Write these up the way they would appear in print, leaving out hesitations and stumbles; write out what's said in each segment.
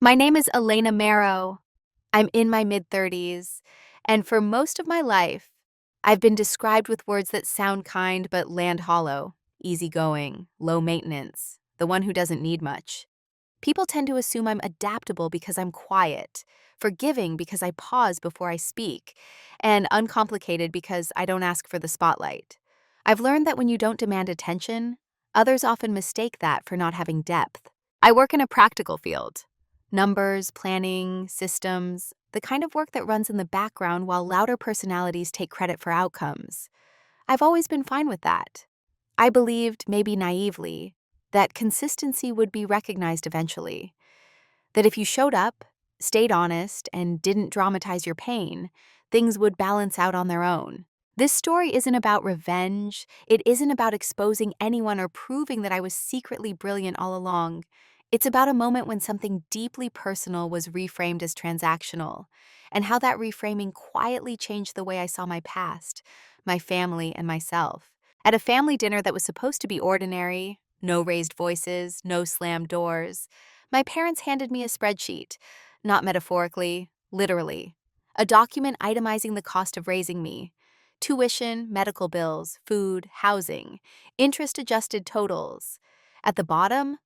My name is Elena Marrow. I'm in my mid-30s, and for most of my life, I've been described with words that sound kind but land hollow: easygoing, low maintenance, the one who doesn't need much. People tend to assume I'm adaptable because I'm quiet, forgiving because I pause before I speak, and uncomplicated because I don't ask for the spotlight. I've learned that when you don't demand attention, others often mistake that for not having depth. I work in a practical field: numbers, planning, systems, the kind of work that runs in the background while louder personalities take credit for outcomes. I've always been fine with that. I believed, maybe naively, that consistency would be recognized eventually. That if you showed up, stayed honest, and didn't dramatize your pain, things would balance out on their own. This story isn't about revenge. It isn't about exposing anyone or proving that I was secretly brilliant all along. It's about a moment when something deeply personal was reframed as transactional, and how that reframing quietly changed the way I saw my past, my family, and myself. At a family dinner that was supposed to be ordinary, no raised voices, no slammed doors, my parents handed me a spreadsheet, not metaphorically, literally, a document itemizing the cost of raising me: tuition, medical bills, food, housing, interest-adjusted totals. At the bottom,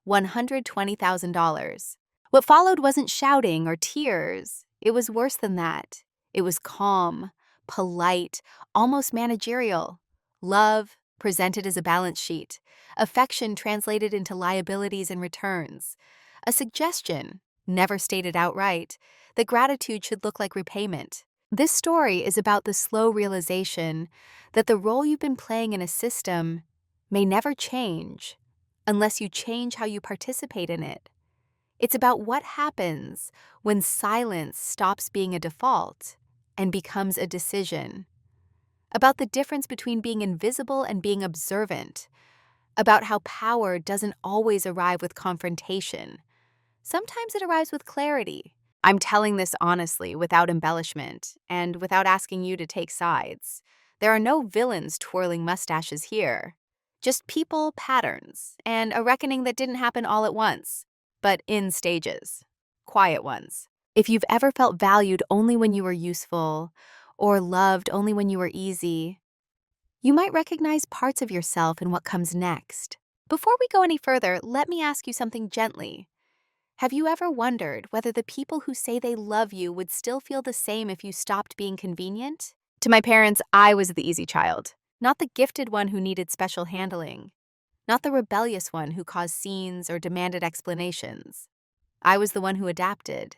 $120,000. What followed wasn't shouting or tears. It was worse than that. It was calm, polite, almost managerial. Love presented as a balance sheet. Affection translated into liabilities and returns. A suggestion, never stated outright, that gratitude should look like repayment. This story is about the slow realization that the role you've been playing in a system may never change unless you change how you participate in it. It's about what happens when silence stops being a default and becomes a decision. About the difference between being invisible and being observant. About how power doesn't always arrive with confrontation. Sometimes it arrives with clarity. I'm telling this honestly, without embellishment, and without asking you to take sides. There are no villains twirling mustaches here. Just people, patterns, and a reckoning that didn't happen all at once, but in stages. Quiet ones. If you've ever felt valued only when you were useful, or loved only when you were easy, you might recognize parts of yourself in what comes next. Before we go any further, let me ask you something gently. Have you ever wondered whether the people who say they love you would still feel the same if you stopped being convenient? To my parents, I was the easy child, not the gifted one who needed special handling, not the rebellious one who caused scenes or demanded explanations. I was the one who adapted,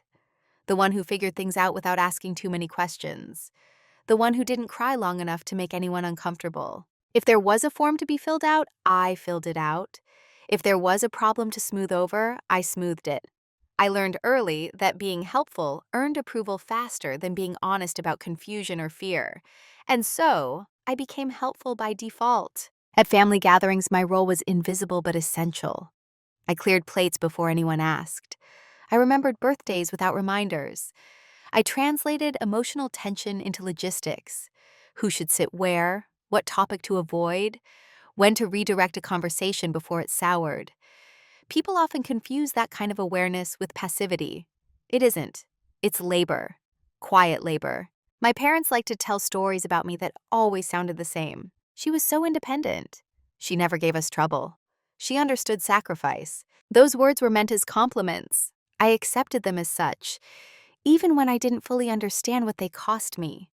the one who figured things out without asking too many questions, the one who didn't cry long enough to make anyone uncomfortable. If there was a form to be filled out, I filled it out. If there was a problem to smooth over, I smoothed it. I learned early that being helpful earned approval faster than being honest about confusion or fear. And so, I became helpful by default. At family gatherings, my role was invisible but essential. I cleared plates before anyone asked. I remembered birthdays without reminders. I translated emotional tension into logistics: who should sit where, what topic to avoid, when to redirect a conversation before it soured. People often confuse that kind of awareness with passivity. It isn't. It's labor. Quiet labor. My parents liked to tell stories about me that always sounded the same. She was so independent. She never gave us trouble. She understood sacrifice. Those words were meant as compliments. I accepted them as such, even when I didn't fully understand what they cost me.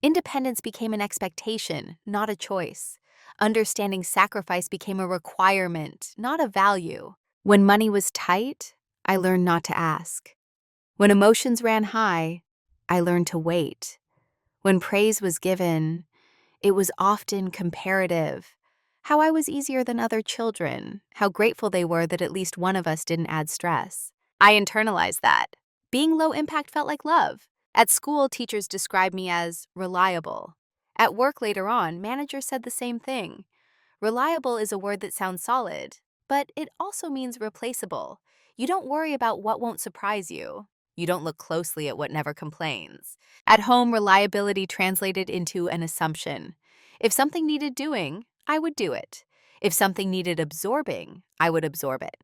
Independence became an expectation, not a choice. Understanding sacrifice became a requirement, not a value. When money was tight, I learned not to ask. When emotions ran high, I learned to wait. When praise was given, it was often comparative. How I was easier than other children, how grateful they were that at least one of us didn't add stress. I internalized that. Being low impact felt like love. At school, teachers described me as reliable. At work later on, managers said the same thing. Reliable is a word that sounds solid, but it also means replaceable. You don't worry about what won't surprise you. You don't look closely at what never complains. At home, reliability translated into an assumption. If something needed doing, I would do it. If something needed absorbing, I would absorb it.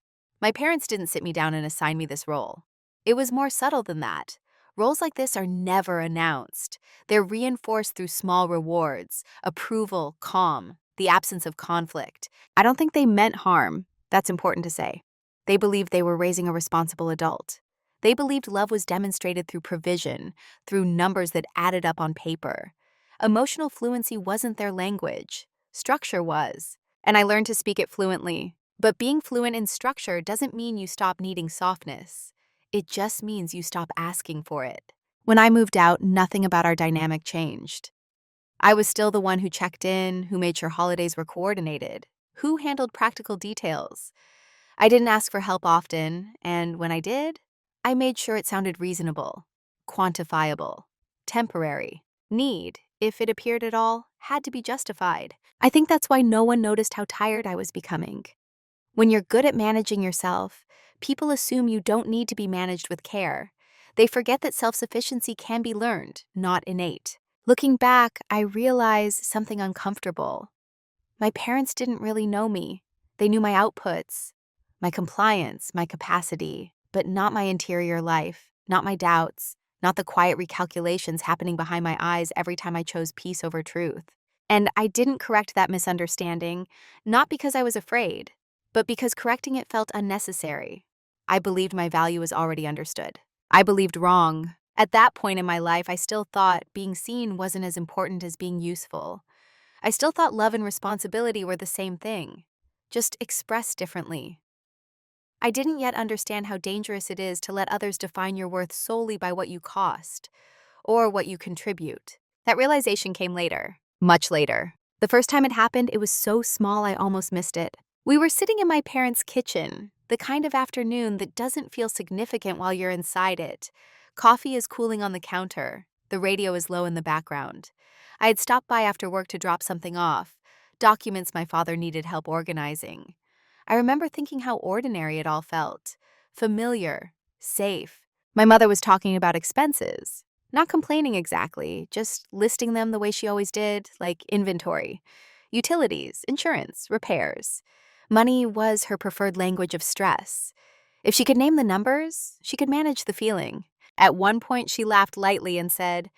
My parents didn't sit me down and assign me this role. It was more subtle than that. Roles like this are never announced. They're reinforced through small rewards, approval, calm, the absence of conflict. I don't think they meant harm. That's important to say. They believed they were raising a responsible adult. They believed love was demonstrated through provision, through numbers that added up on paper. Emotional fluency wasn't their language. Structure was. And I learned to speak it fluently. But being fluent in structure doesn't mean you stop needing softness. It just means you stop asking for it. When I moved out, nothing about our dynamic changed. I was still the one who checked in, who made sure holidays were coordinated, who handled practical details. I didn't ask for help often, and when I did, I made sure it sounded reasonable, quantifiable, temporary. Need, if it appeared at all, had to be justified. I think that's why no one noticed how tired I was becoming. When you're good at managing yourself, people assume you don't need to be managed with care. They forget that self-sufficiency can be learned, not innate. Looking back, I realize something uncomfortable. My parents didn't really know me. They knew my outputs, my compliance, my capacity, but not my interior life, not my doubts, not the quiet recalculations happening behind my eyes every time I chose peace over truth. And I didn't correct that misunderstanding, not because I was afraid, but because correcting it felt unnecessary. I believed my value was already understood. I believed wrong. At that point in my life, I still thought being seen wasn't as important as being useful. I still thought love and responsibility were the same thing, just expressed differently. I didn't yet understand how dangerous it is to let others define your worth solely by what you cost or what you contribute. That realization came later, much later. The first time it happened, it was so small I almost missed it. We were sitting in my parents' kitchen, the kind of afternoon that doesn't feel significant while you're inside it. Coffee is cooling on the counter. The radio is low in the background. I had stopped by after work to drop something off, documents my father needed help organizing. I remember thinking how ordinary it all felt. Familiar, safe. My mother was talking about expenses. Not complaining exactly, just listing them the way she always did, like inventory. Utilities, insurance, repairs. Money was her preferred language of stress. If she could name the numbers, she could manage the feeling. At one point, she laughed lightly and said,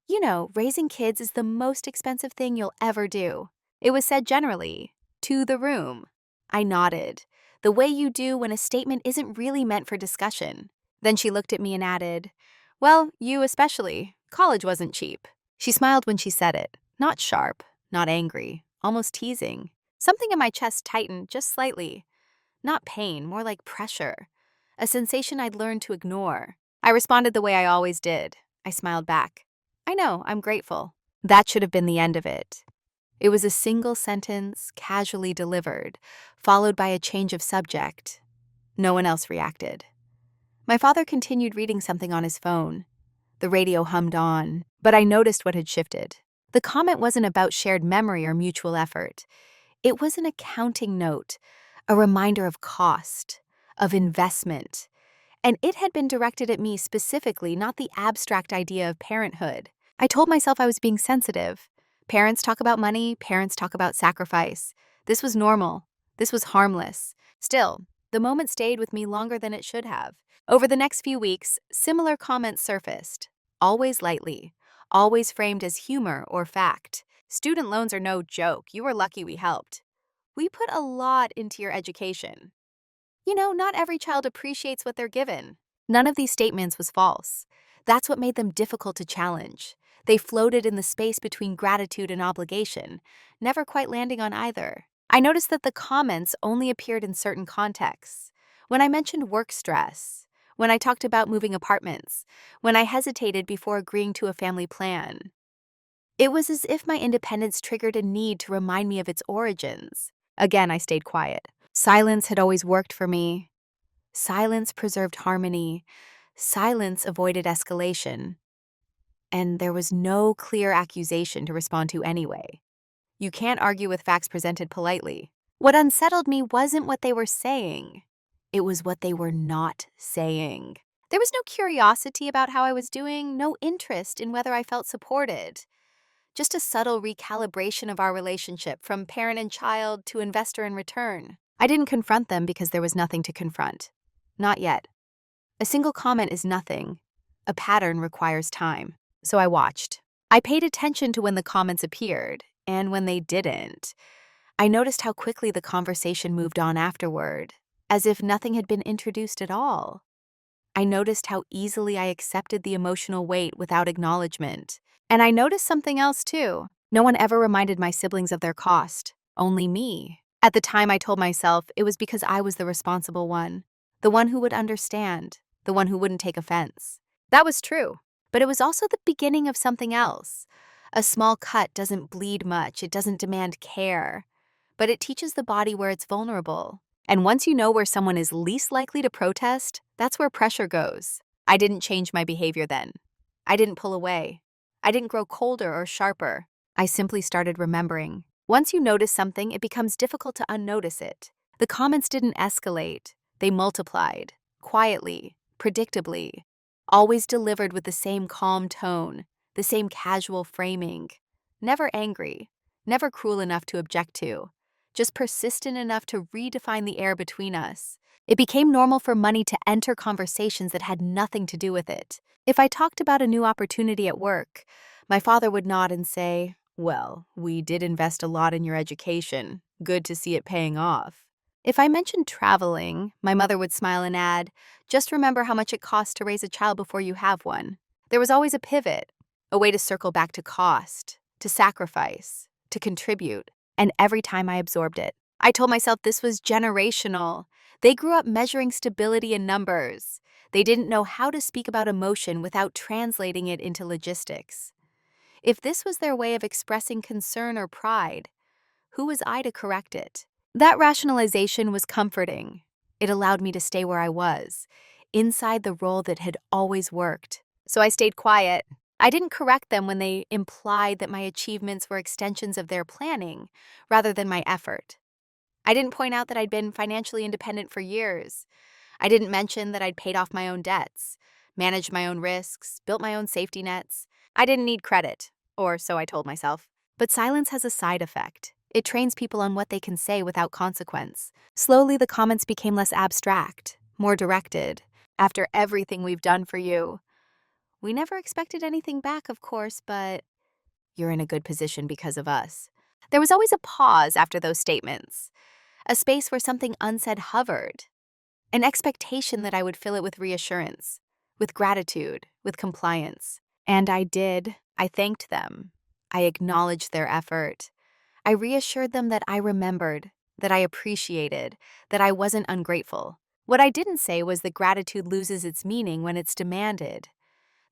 "You know, raising kids is the most expensive thing you'll ever do." It was said generally, to the room. I nodded, the way you do when a statement isn't really meant for discussion. Then she looked at me and added, "Well, you especially. College wasn't cheap." She smiled when she said it, not sharp, not angry, almost teasing. Something in my chest tightened just slightly. Not pain, more like pressure. A sensation I'd learned to ignore. I responded the way I always did. I smiled back. "I know, I'm grateful." That should have been the end of it. It was a single sentence, casually delivered, followed by a change of subject. No one else reacted. My father continued reading something on his phone. The radio hummed on, but I noticed what had shifted. The comment wasn't about shared memory or mutual effort. It was an accounting note, a reminder of cost, of investment. And it had been directed at me specifically, not the abstract idea of parenthood. I told myself I was being sensitive. Parents talk about money, parents talk about sacrifice. This was normal. This was harmless. Still, the moment stayed with me longer than it should have. Over the next few weeks, similar comments surfaced, always lightly, always framed as humor or fact. "Student loans are no joke. You were lucky we helped." "We put a lot into your education." "You know, not every child appreciates what they're given." None of these statements was false. That's what made them difficult to challenge. They floated in the space between gratitude and obligation, never quite landing on either. I noticed that the comments only appeared in certain contexts. When I mentioned work stress, when I talked about moving apartments, when I hesitated before agreeing to a family plan. It was as if my independence triggered a need to remind me of its origins. Again, I stayed quiet. Silence had always worked for me. Silence preserved harmony. Silence avoided escalation. And there was no clear accusation to respond to anyway. You can't argue with facts presented politely. What unsettled me wasn't what they were saying. It was what they were not saying. There was no curiosity about how I was doing, no interest in whether I felt supported. Just a subtle recalibration of our relationship from parent and child to investor and return. I didn't confront them because there was nothing to confront. Not yet. A single comment is nothing. A pattern requires time. So I watched. I paid attention to when the comments appeared, and when they didn't. I noticed how quickly the conversation moved on afterward, as if nothing had been introduced at all. I noticed how easily I accepted the emotional weight without acknowledgement. And I noticed something else too. No one ever reminded my siblings of their cost, only me. At the time, I told myself it was because I was the responsible one, the one who would understand, the one who wouldn't take offense. That was true, but it was also the beginning of something else. A small cut doesn't bleed much, it doesn't demand care, but it teaches the body where it's vulnerable. And once you know where someone is least likely to protest, that's where pressure goes. I didn't change my behavior then. I didn't pull away. I didn't grow colder or sharper. I simply started remembering. Once you notice something, it becomes difficult to unnotice it. The comments didn't escalate. They multiplied, quietly, predictably, always delivered with the same calm tone, the same casual framing. Never angry, never cruel enough to object to, just persistent enough to redefine the air between us. It became normal for money to enter conversations that had nothing to do with it. If I talked about a new opportunity at work, my father would nod and say, "Well, we did invest a lot in your education. Good to see it paying off." If I mentioned traveling, my mother would smile and add, "Just remember how much it costs to raise a child before you have one." There was always a pivot, a way to circle back to cost, to sacrifice, to contribute, and every time I absorbed it, I told myself this was generational. They grew up measuring stability in numbers. They didn't know how to speak about emotion without translating it into logistics. If this was their way of expressing concern or pride, who was I to correct it? That rationalization was comforting. It allowed me to stay where I was, inside the role that had always worked. So I stayed quiet. I didn't correct them when they implied that my achievements were extensions of their planning, rather than my effort. I didn't point out that I'd been financially independent for years. I didn't mention that I'd paid off my own debts, managed my own risks, built my own safety nets. I didn't need credit, or so I told myself. But silence has a side effect. It trains people on what they can say without consequence. Slowly, the comments became less abstract, more directed. "After everything we've done for you. We never expected anything back, of course, but you're in a good position because of us." There was always a pause after those statements, a space where something unsaid hovered, an expectation that I would fill it with reassurance, with gratitude, with compliance. And I did. I thanked them. I acknowledged their effort. I reassured them that I remembered, that I appreciated, that I wasn't ungrateful. What I didn't say was that gratitude loses its meaning when it's demanded,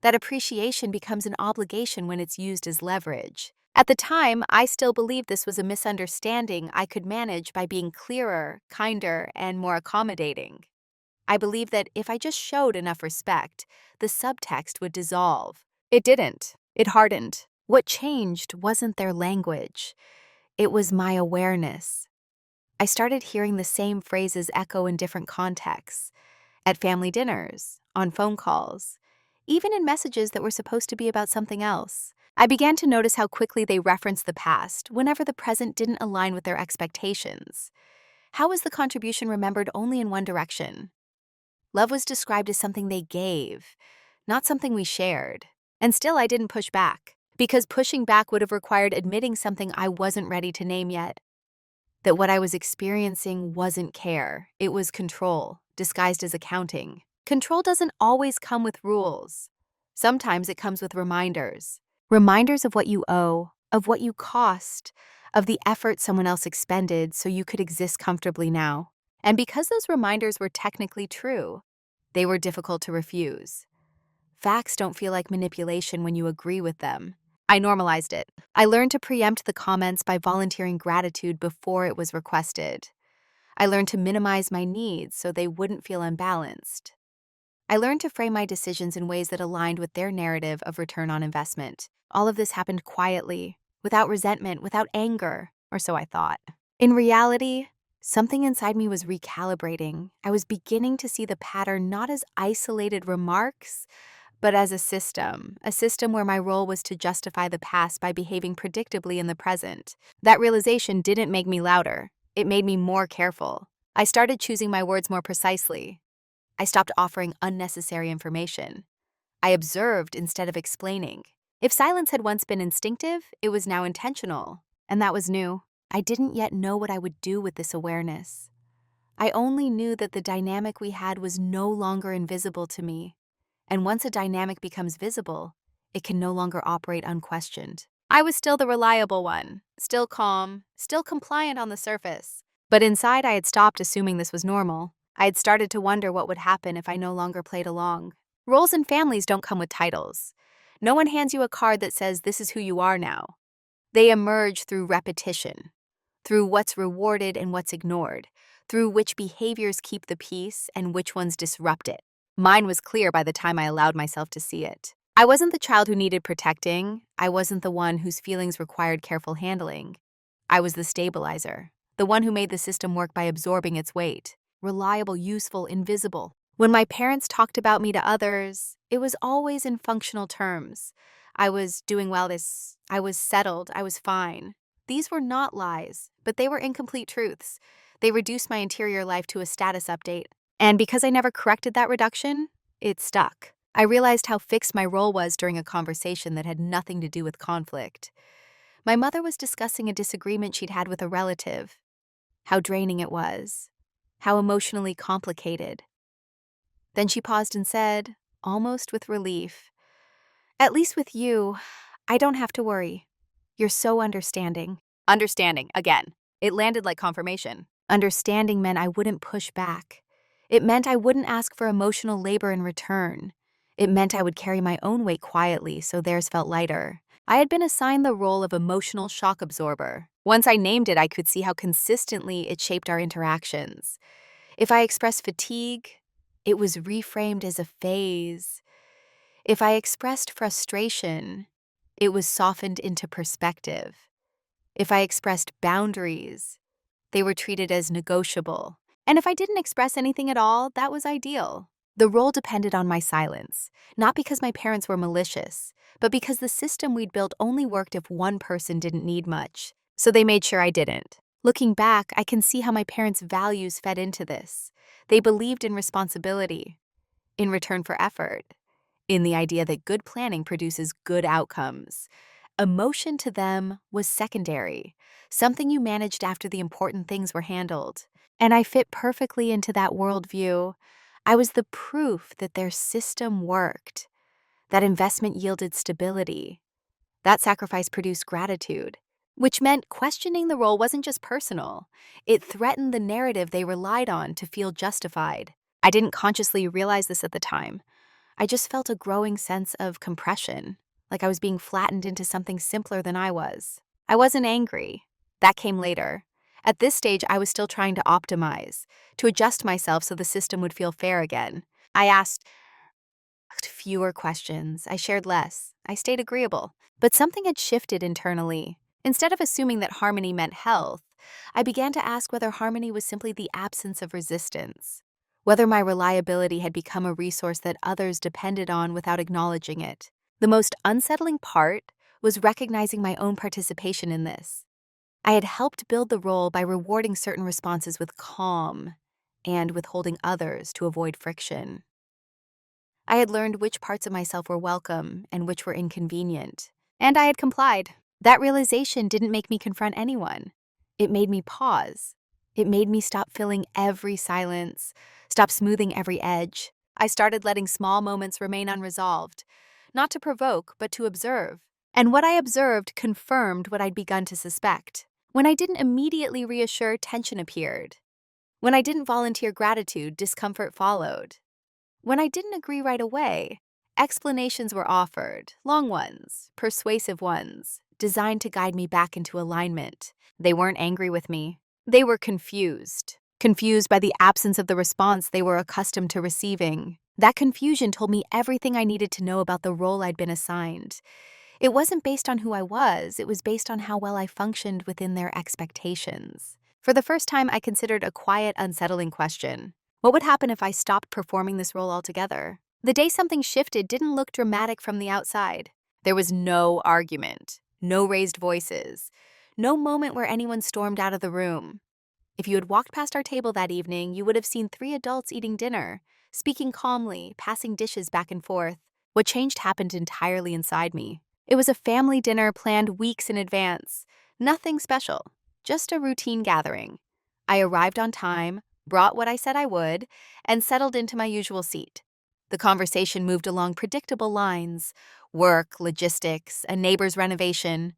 that appreciation becomes an obligation when it's used as leverage. At the time, I still believed this was a misunderstanding I could manage by being clearer, kinder, and more accommodating. I believed that if I just showed enough respect, the subtext would dissolve. It didn't. It hardened. What changed wasn't their language. It was my awareness. I started hearing the same phrases echo in different contexts, at family dinners, on phone calls, even in messages that were supposed to be about something else. I began to notice how quickly they referenced the past whenever the present didn't align with their expectations. How was the contribution remembered only in one direction? Love was described as something they gave, not something we shared. And still I didn't push back, because pushing back would have required admitting something I wasn't ready to name yet. That what I was experiencing wasn't care, it was control, disguised as accounting. Control doesn't always come with rules. Sometimes it comes with reminders. Reminders of what you owe, of what you cost, of the effort someone else expended so you could exist comfortably now. And because those reminders were technically true, they were difficult to refuse. Facts don't feel like manipulation when you agree with them. I normalized it. I learned to preempt the comments by volunteering gratitude before it was requested. I learned to minimize my needs so they wouldn't feel unbalanced. I learned to frame my decisions in ways that aligned with their narrative of return on investment. All of this happened quietly, without resentment, without anger, or so I thought. In reality, something inside me was recalibrating. I was beginning to see the pattern not as isolated remarks, but as a system where my role was to justify the past by behaving predictably in the present. That realization didn't make me louder. It made me more careful. I started choosing my words more precisely. I stopped offering unnecessary information. I observed instead of explaining. If silence had once been instinctive, it was now intentional, and that was new. I didn't yet know what I would do with this awareness. I only knew that the dynamic we had was no longer invisible to me. And once a dynamic becomes visible, it can no longer operate unquestioned. I was still the reliable one, still calm, still compliant on the surface. But inside, I had stopped assuming this was normal. I had started to wonder what would happen if I no longer played along. Roles in families don't come with titles. No one hands you a card that says this is who you are now. They emerge through repetition, through what's rewarded and what's ignored, through which behaviors keep the peace and which ones disrupt it. Mine was clear by the time I allowed myself to see it. I wasn't the child who needed protecting. I wasn't the one whose feelings required careful handling. I was the stabilizer, the one who made the system work by absorbing its weight. Reliable, useful, invisible. When my parents talked about me to others, it was always in functional terms. I was doing well I was settled, I was fine. These were not lies, but they were incomplete truths. They reduced my interior life to a status update. And because I never corrected that reduction, it stuck. I realized how fixed my role was during a conversation that had nothing to do with conflict. My mother was discussing a disagreement she'd had with a relative. How draining it was. How emotionally complicated. Then she paused and said, almost with relief, "At least with you, I don't have to worry. You're so understanding." Understanding, again. It landed like confirmation. Understanding meant I wouldn't push back. It meant I wouldn't ask for emotional labor in return. It meant I would carry my own weight quietly so theirs felt lighter. I had been assigned the role of emotional shock absorber. Once I named it, I could see how consistently it shaped our interactions. If I expressed fatigue, it was reframed as a phase. If I expressed frustration, it was softened into perspective. If I expressed boundaries, they were treated as negotiable. And if I didn't express anything at all, that was ideal. The role depended on my silence, not because my parents were malicious, but because the system we'd built only worked if one person didn't need much. So they made sure I didn't. Looking back, I can see how my parents' values fed into this. They believed in responsibility, in return for effort, in the idea that good planning produces good outcomes. Emotion to them was secondary, something you managed after the important things were handled. And I fit perfectly into that worldview. I was the proof that their system worked, that investment yielded stability, that sacrifice produced gratitude, which meant questioning the role wasn't just personal. It threatened the narrative they relied on to feel justified. I didn't consciously realize this at the time. I just felt a growing sense of compression, like I was being flattened into something simpler than I was. I wasn't angry. That came later. At this stage, I was still trying to optimize, to adjust myself so the system would feel fair again. I asked fewer questions. I shared less. I stayed agreeable. But something had shifted internally. Instead of assuming that harmony meant health, I began to ask whether harmony was simply the absence of resistance. Whether my reliability had become a resource that others depended on without acknowledging it. The most unsettling part was recognizing my own participation in this. I had helped build the role by rewarding certain responses with calm and withholding others to avoid friction. I had learned which parts of myself were welcome and which were inconvenient, and I had complied. That realization didn't make me confront anyone. It made me pause. It made me stop filling every silence, stop smoothing every edge. I started letting small moments remain unresolved, not to provoke, but to observe. And what I observed confirmed what I'd begun to suspect. When I didn't immediately reassure, tension appeared. When I didn't volunteer gratitude, discomfort followed. When I didn't agree right away, explanations were offered, long ones, persuasive ones, designed to guide me back into alignment. They weren't angry with me. They were confused. Confused by the absence of the response they were accustomed to receiving. That confusion told me everything I needed to know about the role I'd been assigned. It wasn't based on who I was, it was based on how well I functioned within their expectations. For the first time, I considered a quiet, unsettling question. What would happen if I stopped performing this role altogether? The day something shifted didn't look dramatic from the outside. There was no argument, no raised voices, no moment where anyone stormed out of the room. If you had walked past our table that evening, you would have seen 3 adults eating dinner, speaking calmly, passing dishes back and forth. What changed happened entirely inside me. It was a family dinner planned weeks in advance. Nothing special, just a routine gathering. I arrived on time, brought what I said I would, and settled into my usual seat. The conversation moved along predictable lines: work, logistics, a neighbor's renovation.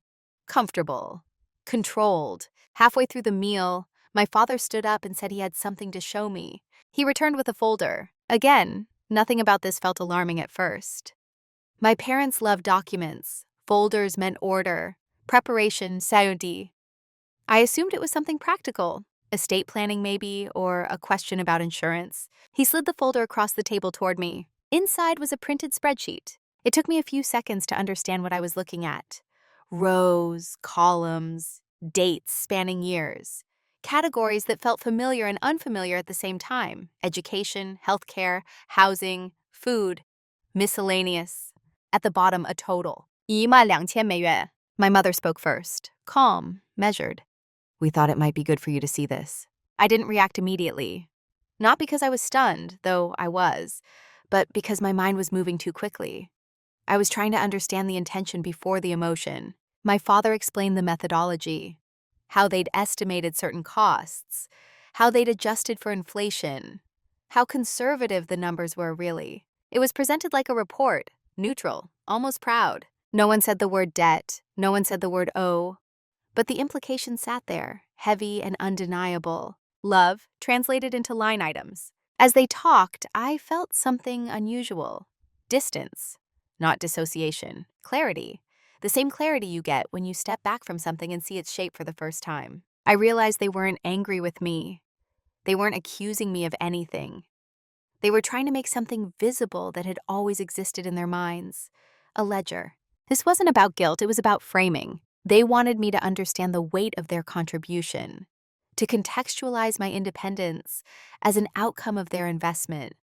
Comfortable, controlled. Halfway through the meal, my father stood up and said he had something to show me. He returned with a folder. Again, nothing about this felt alarming at first. My parents loved documents. Folders meant order, preparation, saudi. I assumed it was something practical, estate planning maybe, or a question about insurance. He slid the folder across the table toward me. Inside was a printed spreadsheet. It took me a few seconds to understand what I was looking at. Rows, columns, dates spanning years. Categories that felt familiar and unfamiliar at the same time: education, healthcare, housing, food, miscellaneous. At the bottom, a total. 12000美元. My mother spoke first, calm, measured. We thought it might be good for you to see this. I didn't react immediately. Not because I was stunned, though I was, but because my mind was moving too quickly. I was trying to understand the intention before the emotion. My father explained the methodology, how they'd estimated certain costs, how they'd adjusted for inflation, how conservative the numbers were really. It was presented like a report, neutral, almost proud. No one said the word debt, no one said the word owe, but the implication sat there, heavy and undeniable. Love, translated into line items. As they talked, I felt something unusual. Distance, not dissociation. Clarity. The same clarity you get when you step back from something and see its shape for the first time. I realized they weren't angry with me. They weren't accusing me of anything. They were trying to make something visible that had always existed in their minds. A ledger. This wasn't about guilt, it was about framing. They wanted me to understand the weight of their contribution, to contextualize my independence as an outcome of their investment,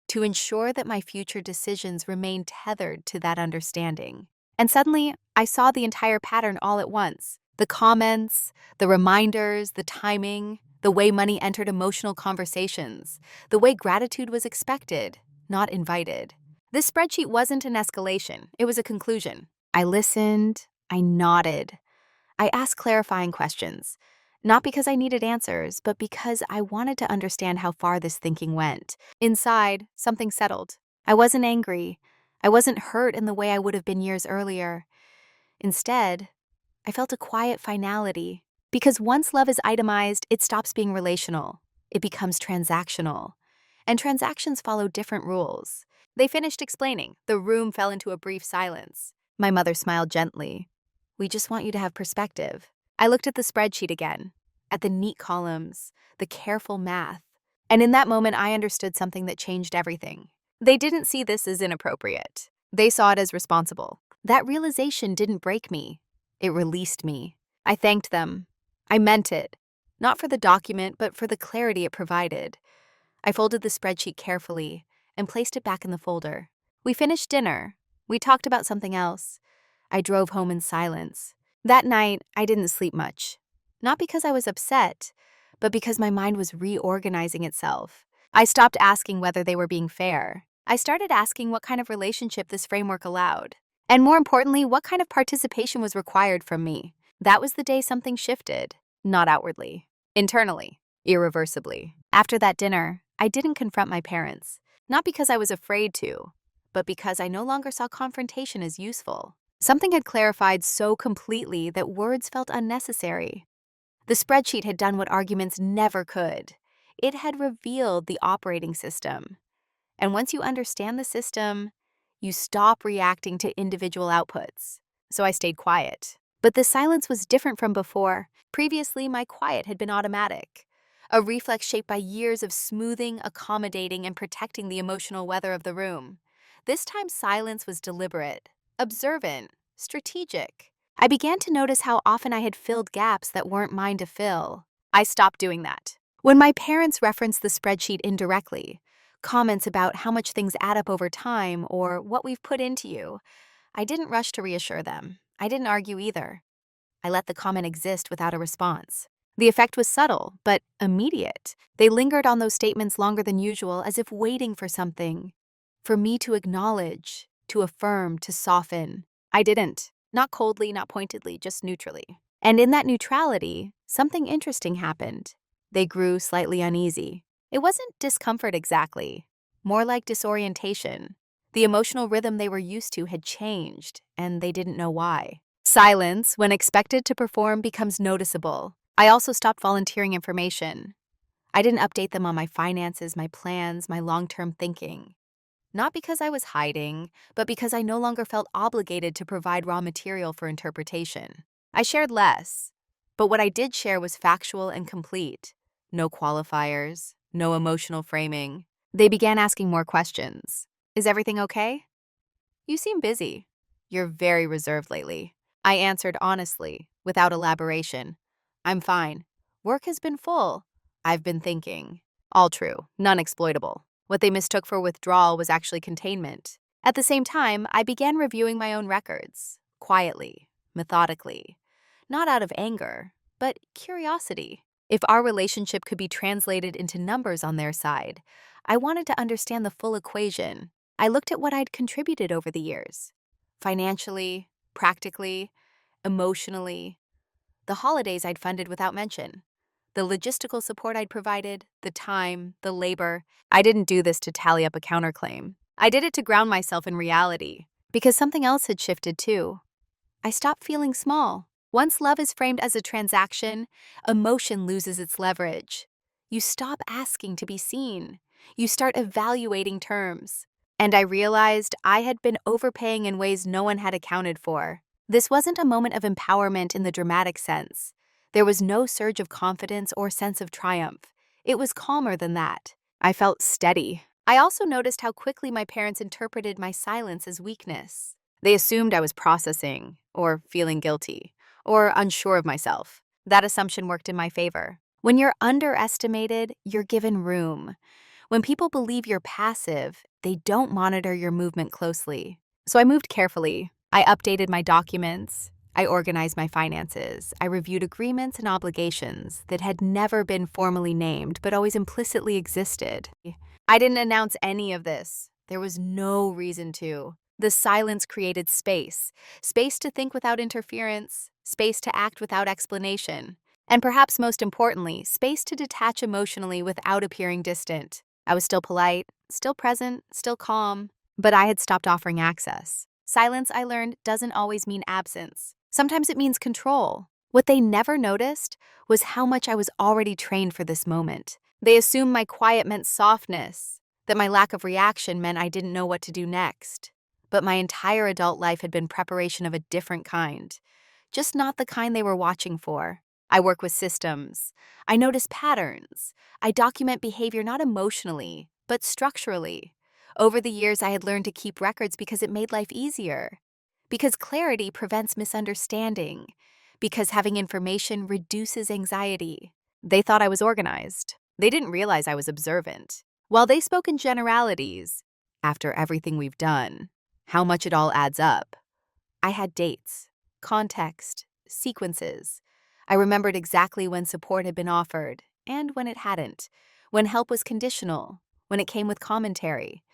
to ensure that my future decisions remained tethered to that understanding. And suddenly, I saw the entire pattern all at once. The comments, the reminders, the timing, the way money entered emotional conversations, the way gratitude was expected, not invited. This spreadsheet wasn't an escalation, it was a conclusion. I listened, I nodded. I asked clarifying questions, not because I needed answers, but because I wanted to understand how far this thinking went. Inside, something settled. I wasn't angry. I wasn't hurt in the way I would have been years earlier. Instead, I felt a quiet finality. Because once love is itemized, it stops being relational. It becomes transactional. And transactions follow different rules. They finished explaining. The room fell into a brief silence. My mother smiled gently. We just want you to have perspective. I looked at the spreadsheet again, at the neat columns, the careful math. And in that moment, I understood something that changed everything. They didn't see this as inappropriate. They saw it as responsible. That realization didn't break me. It released me. I thanked them. I meant it. Not for the document, but for the clarity it provided. I folded the spreadsheet carefully and placed it back in the folder. We finished dinner. We talked about something else. I drove home in silence. That night, I didn't sleep much. Not because I was upset, but because my mind was reorganizing itself. I stopped asking whether they were being fair. I started asking what kind of relationship this framework allowed. And more importantly, what kind of participation was required from me. That was the day something shifted, not outwardly, internally, irreversibly. After that dinner, I didn't confront my parents, not because I was afraid to, but because I no longer saw confrontation as useful. Something had clarified so completely that words felt unnecessary. The spreadsheet had done what arguments never could. It had revealed the operating system. And once you understand the system, you stop reacting to individual outputs. So I stayed quiet. But the silence was different from before. Previously, my quiet had been automatic, a reflex shaped by years of smoothing, accommodating, and protecting the emotional weather of the room. This time, silence was deliberate, observant, strategic. I began to notice how often I had filled gaps that weren't mine to fill. I stopped doing that. When my parents referenced the spreadsheet indirectly, comments about how much things add up over time or what we've put into you, I didn't rush to reassure them. I didn't argue either. I let the comment exist without a response. The effect was subtle, but immediate. They lingered on those statements longer than usual, as if waiting for something. For me to acknowledge, to affirm, to soften. I didn't. Not coldly, not pointedly, just neutrally. And in that neutrality, something interesting happened. They grew slightly uneasy. It wasn't discomfort exactly, more like disorientation. The emotional rhythm they were used to had changed, and they didn't know why. Silence, when expected to perform, becomes noticeable. I also stopped volunteering information. I didn't update them on my finances, my plans, my long-term thinking. Not because I was hiding, but because I no longer felt obligated to provide raw material for interpretation. I shared less, but what I did share was factual and complete. No qualifiers, no emotional framing. They began asking more questions. Is everything okay? You seem busy. You're very reserved lately. I answered honestly, without elaboration. I'm fine. Work has been full. I've been thinking. All true, none exploitable. What they mistook for withdrawal was actually containment. At the same time, I began reviewing my own records, quietly, methodically. Not out of anger, but curiosity. If our relationship could be translated into numbers on their side, I wanted to understand the full equation. I looked at what I'd contributed over the years. Financially, practically, emotionally. The holidays I'd funded without mention. The logistical support I'd provided, the time, the labor. I didn't do this to tally up a counterclaim. I did it to ground myself in reality, because something else had shifted too. I stopped feeling small. Once love is framed as a transaction, emotion loses its leverage. You stop asking to be seen. You start evaluating terms. And I realized I had been overpaying in ways no one had accounted for. This wasn't a moment of empowerment in the dramatic sense. There was no surge of confidence or sense of triumph. It was calmer than that. I felt steady. I also noticed how quickly my parents interpreted my silence as weakness. They assumed I was processing, or feeling guilty, or unsure of myself. That assumption worked in my favor. When you're underestimated, you're given room. When people believe you're passive, they don't monitor your movement closely. So I moved carefully. I updated my documents. I organized my finances. I reviewed agreements and obligations that had never been formally named but always implicitly existed. I didn't announce any of this. There was no reason to. The silence created space. Space to think without interference. Space to act without explanation. And perhaps most importantly, space to detach emotionally without appearing distant. I was still polite, still present, still calm, but I had stopped offering access. Silence, I learned, doesn't always mean absence. Sometimes it means control. What they never noticed was how much I was already trained for this moment. They assumed my quiet meant softness, that my lack of reaction meant I didn't know what to do next. But my entire adult life had been preparation of a different kind, just not the kind they were watching for. I work with systems. I notice patterns. I document behavior not emotionally, but structurally. Over the years, I had learned to keep records because it made life easier. Because clarity prevents misunderstanding. Because having information reduces anxiety. They thought I was organized. They didn't realize I was observant. While they spoke in generalities, after everything we've done, how much it all adds up. I had dates, context, sequences. I remembered exactly when support had been offered and when it hadn't, when help was conditional, when it came with commentary,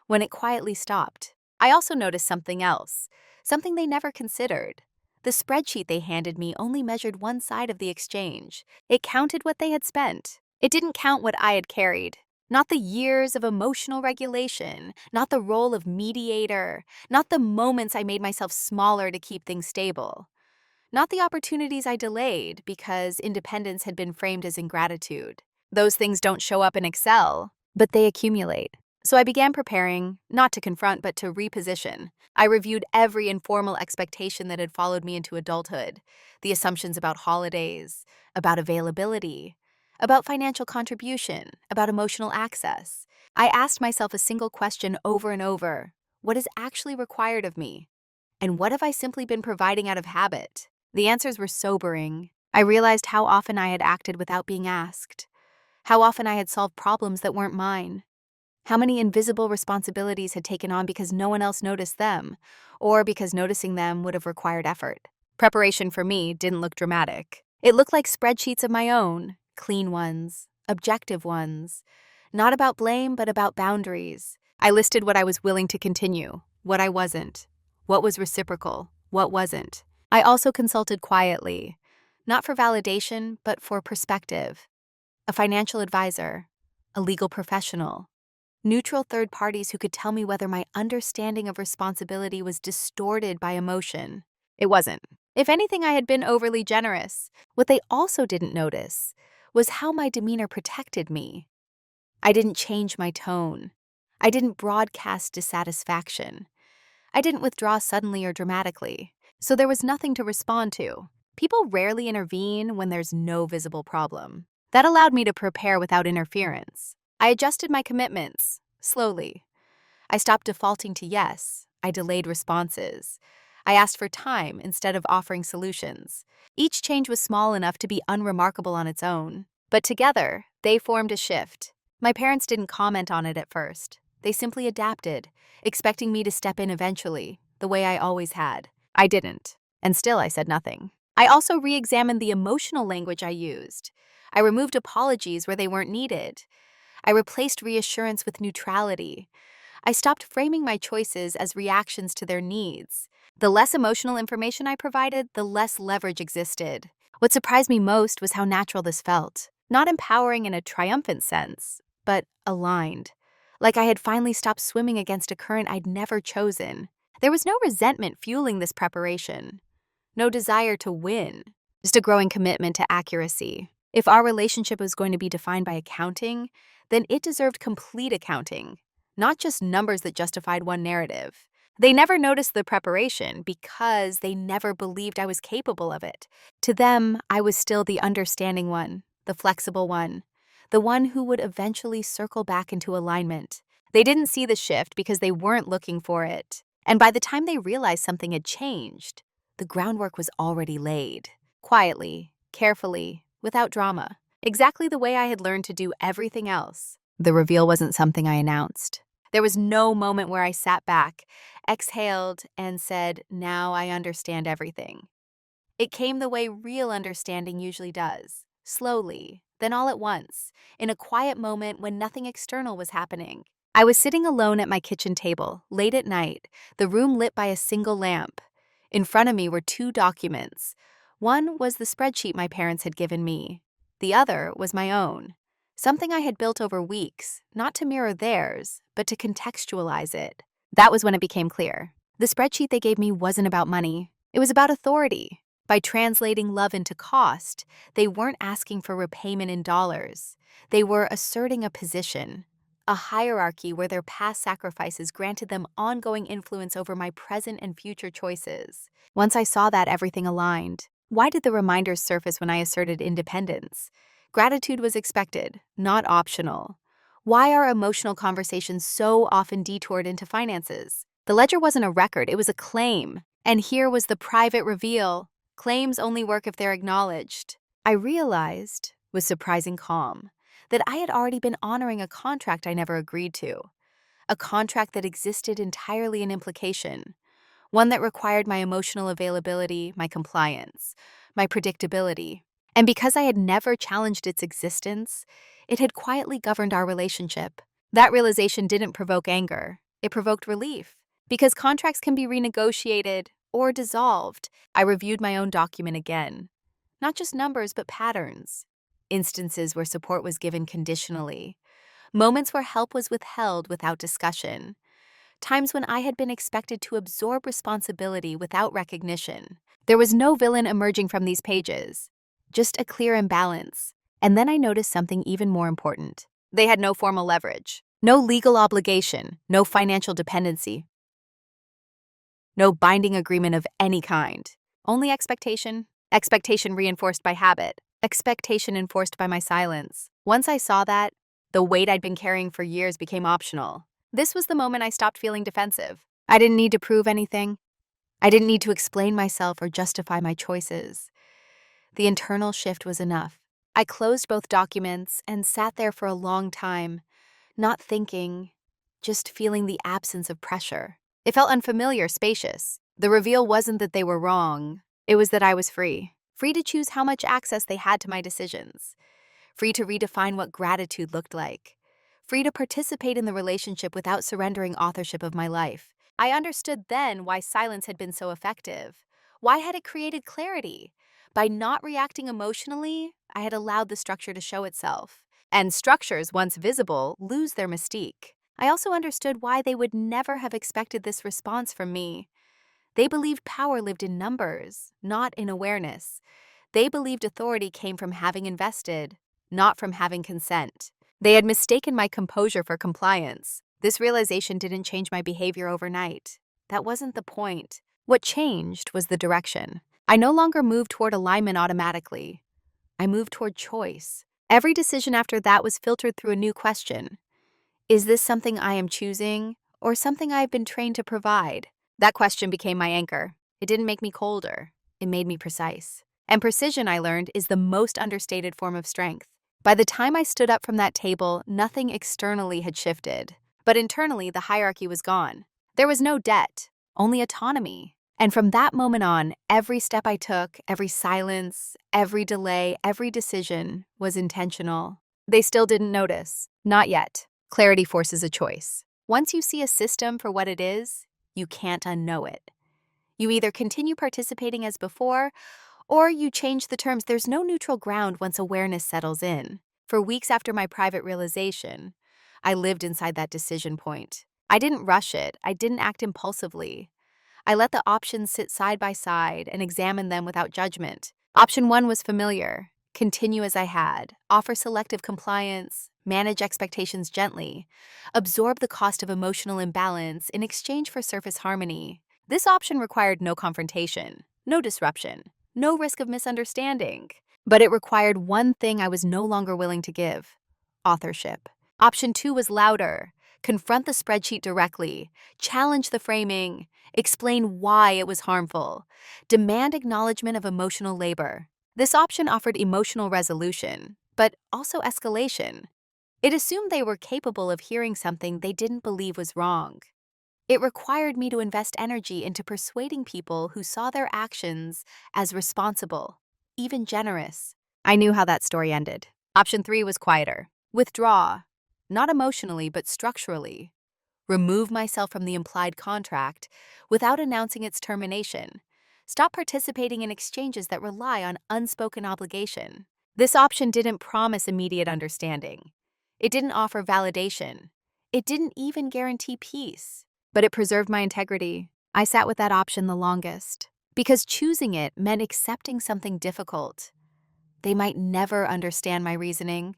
when it quietly stopped. I also noticed something else, something they never considered. The spreadsheet they handed me only measured one side of the exchange. It counted what they had spent. It didn't count what I had carried. Not the years of emotional regulation, not the role of mediator, not the moments I made myself smaller to keep things stable. Not the opportunities I delayed because independence had been framed as ingratitude. Those things don't show up in Excel, but they accumulate. So I began preparing, not to confront, but to reposition. I reviewed every informal expectation that had followed me into adulthood, the assumptions about holidays, about availability, about financial contribution, about emotional access. I asked myself a single question over and over: what is actually required of me? And what have I simply been providing out of habit? The answers were sobering. I realized how often I had acted without being asked, how often I had solved problems that weren't mine, how many invisible responsibilities had taken on because no one else noticed them, or because noticing them would have required effort. Preparation for me didn't look dramatic. It looked like spreadsheets of my own, clean ones, objective ones. Not about blame, but about boundaries. I listed what I was willing to continue, what I wasn't, what was reciprocal, what wasn't. I also consulted quietly, not for validation, but for perspective. A financial advisor, a legal professional, neutral third parties who could tell me whether my understanding of responsibility was distorted by emotion. It wasn't. If anything, I had been overly generous. What they also didn't notice was how my demeanor protected me. I didn't change my tone. I didn't broadcast dissatisfaction. I didn't withdraw suddenly or dramatically, so there was nothing to respond to. People rarely intervene when there's no visible problem. That allowed me to prepare without interference. I adjusted my commitments, slowly. I stopped defaulting to yes. I delayed responses. I asked for time instead of offering solutions. Each change was small enough to be unremarkable on its own, but together, they formed a shift. My parents didn't comment on it at first. They simply adapted, expecting me to step in eventually, the way I always had. I didn't, and still I said nothing. I also re-examined the emotional language I used. I removed apologies where they weren't needed. I replaced reassurance with neutrality. I stopped framing my choices as reactions to their needs. The less emotional information I provided, the less leverage existed. What surprised me most was how natural this felt. Not empowering in a triumphant sense, but aligned. Like I had finally stopped swimming against a current I'd never chosen. There was no resentment fueling this preparation. No desire to win. Just a growing commitment to accuracy. If our relationship was going to be defined by accounting, then it deserved complete accounting, not just numbers that justified one narrative. They never noticed the preparation because they never believed I was capable of it. To them, I was still the understanding one, the flexible one, the one who would eventually circle back into alignment. They didn't see the shift because they weren't looking for it. And by the time they realized something had changed, the groundwork was already laid. Quietly, carefully, without drama. Exactly the way I had learned to do everything else. The reveal wasn't something I announced. There was no moment where I sat back, exhaled, and said, "Now I understand everything." It came the way real understanding usually does. Slowly, then all at once, in a quiet moment when nothing external was happening. I was sitting alone at my kitchen table, late at night, the room lit by a single lamp. In front of me were two documents. One was the spreadsheet my parents had given me. The other was my own. Something I had built over weeks, not to mirror theirs, but to contextualize it. That was when it became clear. The spreadsheet they gave me wasn't about money. It was about authority. By translating love into cost, they weren't asking for repayment in dollars. They were asserting a position, a hierarchy where their past sacrifices granted them ongoing influence over my present and future choices. Once I saw that, everything aligned. Why did the reminders surface when I asserted independence? Gratitude was expected, not optional. Why are emotional conversations so often detoured into finances? The ledger wasn't a record, it was a claim. And here was the private reveal. Claims only work if they're acknowledged. I realized, with surprising calm, that I had already been honoring a contract I never agreed to. A contract that existed entirely in implication. One that required my emotional availability, my compliance, my predictability. And because I had never challenged its existence, it had quietly governed our relationship. That realization didn't provoke anger. It provoked relief. Because contracts can be renegotiated or dissolved, I reviewed my own document again. Not just numbers, but patterns. Instances where support was given conditionally. Moments where help was withheld without discussion. Times when I had been expected to absorb responsibility without recognition. There was no villain emerging from these pages, just a clear imbalance. And then I noticed something even more important. They had no formal leverage, no legal obligation, no financial dependency, no binding agreement of any kind. Only expectation, expectation reinforced by habit, expectation enforced by my silence. Once I saw that, the weight I'd been carrying for years became optional. This was the moment I stopped feeling defensive. I didn't need to prove anything. I didn't need to explain myself or justify my choices. The internal shift was enough. I closed both documents and sat there for a long time, not thinking, just feeling the absence of pressure. It felt unfamiliar, spacious. The reveal wasn't that they were wrong. It was that I was free. free to choose how much access they had to my decisions, free to redefine what gratitude looked like, free to participate in the relationship without surrendering authorship of my life. I understood then why silence had been so effective. Why had it created clarity? By not reacting emotionally, I had allowed the structure to show itself. And structures, once visible, lose their mystique. I also understood why they would never have expected this response from me. They believed power lived in numbers, not in awareness. They believed authority came from having invested, not from having consent. They had mistaken my composure for compliance. This realization didn't change my behavior overnight. That wasn't the point. What changed was the direction. I no longer moved toward alignment automatically. I moved toward choice. Every decision after that was filtered through a new question. Is this something I am choosing, or something I have been trained to provide? That question became my anchor. It didn't make me colder. It made me precise. And precision, I learned, is the most understated form of strength. By the time I stood up from that table, nothing externally had shifted. But internally, the hierarchy was gone. There was no debt, only autonomy. And from that moment on, every step I took, every silence, every delay, every decision was intentional. They still didn't notice. Not yet. Clarity forces a choice. Once you see a system for what it is, you can't unknow it. You either continue participating as before, or you change the terms. There's no neutral ground once awareness settles in. For weeks after my private realization, I lived inside that decision point. I didn't rush it. I didn't act impulsively. I let the options sit side by side and examined them without judgment. Option 1 was familiar. Continue as I had, offer selective compliance, manage expectations gently, absorb the cost of emotional imbalance in exchange for surface harmony. This option required no confrontation, no disruption, no risk of misunderstanding. But it required one thing I was no longer willing to give: authorship. Option 2 was louder. Confront the spreadsheet directly, challenge the framing, explain why it was harmful, demand acknowledgement of emotional labor. This option offered emotional resolution, but also escalation. It assumed they were capable of hearing something they didn't believe was wrong. It required me to invest energy into persuading people who saw their actions as responsible, even generous. I knew how that story ended. Option 3 was quieter. Withdraw, not emotionally but structurally. Remove myself from the implied contract without announcing its termination. Stop participating in exchanges that rely on unspoken obligation. This option didn't promise immediate understanding. It didn't offer validation. It didn't even guarantee peace. But it preserved my integrity. I sat with that option the longest, because choosing it meant accepting something difficult. They might never understand my reasoning.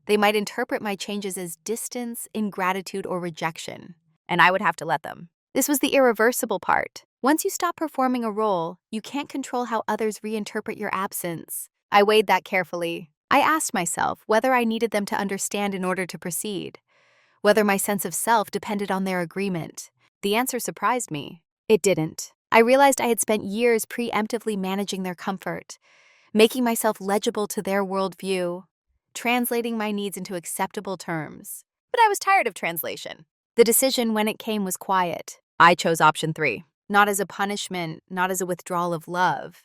They might interpret my changes as distance, ingratitude, or rejection, and I would have to let them. This was the irreversible part. Once you stop performing a role, you can't control how others reinterpret your absence. I weighed that carefully. I asked myself whether I needed them to understand in order to proceed, whether my sense of self depended on their agreement. The answer surprised me. It didn't. I realized I had spent years preemptively managing their comfort, making myself legible to their worldview, translating my needs into acceptable terms. But I was tired of translation. The decision, when it came, was quiet. I chose option 3, not as a punishment, not as a withdrawal of love,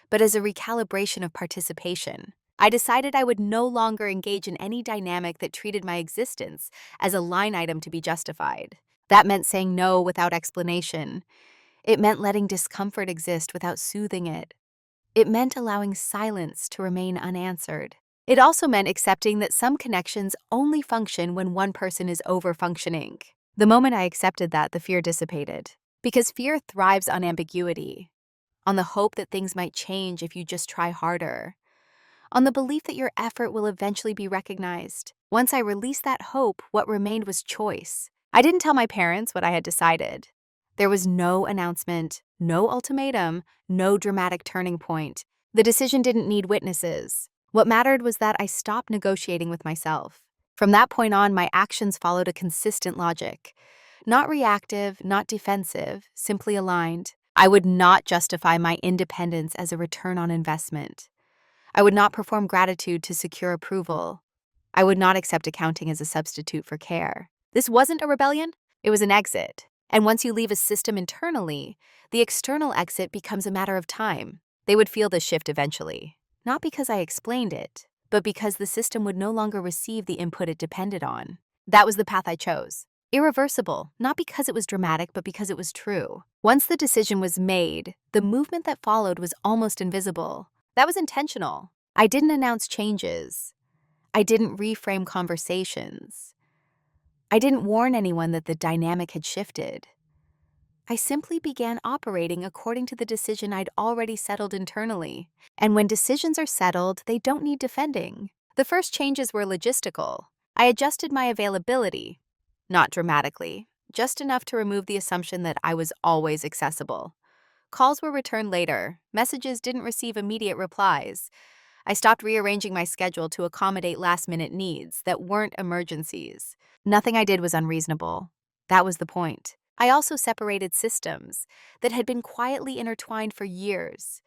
but as a recalibration of participation. I decided I would no longer engage in any dynamic that treated my existence as a line item to be justified. That meant saying no without explanation. It meant letting discomfort exist without soothing it. It meant allowing silence to remain unanswered. It also meant accepting that some connections only function when one person is over-functioning. The moment I accepted that, the fear dissipated. Because fear thrives on ambiguity, on the hope that things might change if you just try harder, on the belief that your effort will eventually be recognized. Once I released that hope, what remained was choice. I didn't tell my parents what I had decided. There was no announcement, no ultimatum, no dramatic turning point. The decision didn't need witnesses. What mattered was that I stopped negotiating with myself. From that point on, my actions followed a consistent logic. Not reactive, not defensive, simply aligned. I would not justify my independence as a return on investment. I would not perform gratitude to secure approval. I would not accept accounting as a substitute for care. This wasn't a rebellion, it was an exit. And once you leave a system internally, the external exit becomes a matter of time. They would feel the shift eventually, not because I explained it, but because the system would no longer receive the input it depended on. That was the path I chose. Irreversible, not because it was dramatic, but because it was true. Once the decision was made, the movement that followed was almost invisible. That was intentional. I didn't announce changes. I didn't reframe conversations. I didn't warn anyone that the dynamic had shifted. I simply began operating according to the decision I'd already settled internally. And when decisions are settled, they don't need defending. The first changes were logistical. I adjusted my availability, not dramatically, just enough to remove the assumption that I was always accessible. Calls were returned later. Messages didn't receive immediate replies. I stopped rearranging my schedule to accommodate last-minute needs that weren't emergencies. Nothing I did was unreasonable. That was the point. I also separated systems that had been quietly intertwined for years.